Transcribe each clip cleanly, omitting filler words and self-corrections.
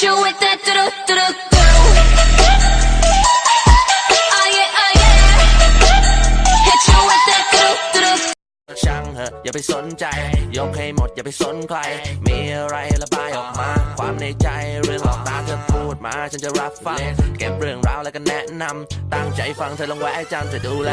you with that do do do do do. Oh yeah, oh yeah. Hit you with that do do do. ช่างเหอะอย่าไปสนใจยกให้หมดอย่าไปสนใครมีอะไรระบายออกมาความในใจเรื่องหลอกตาเธอพูดมาฉันจะรับฟังเก็บเรื่องราวแล้วก็แนะนำตั้งใจฟังเธอลองแวะจำจะดูแล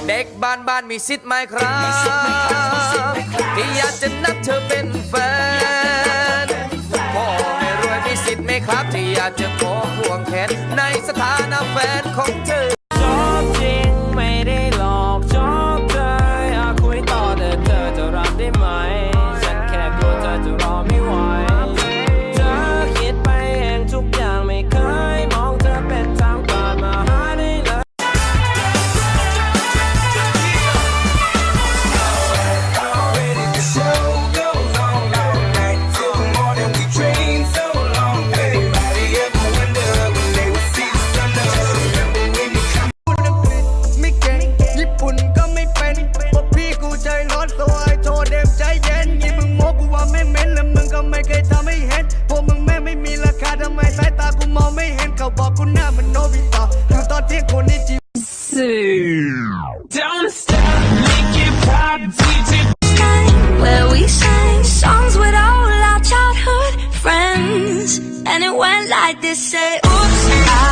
เด็กบ้านมีสิทธิ์ไหมครับที่อยากจะนับเธอเป็นแฟนพ่อแม่รวยมีสิทธิ์ไหมครับที่อยากจะขอควงแขนในสถานะแฟนของเธอชอบจริงไม่ได้หลอกชอบเธออยากคุยต่อแต่เธอจะรับได้ไหมฉันแค่กลัวเธอจะรอไม่ไหวเธอคิดไปเองทุกอย่างไม่เคยมองเธอเป็นทางผ่านมาหาได้เลยWhere we sang songs with all our childhood friends, and it went like this: say, oops,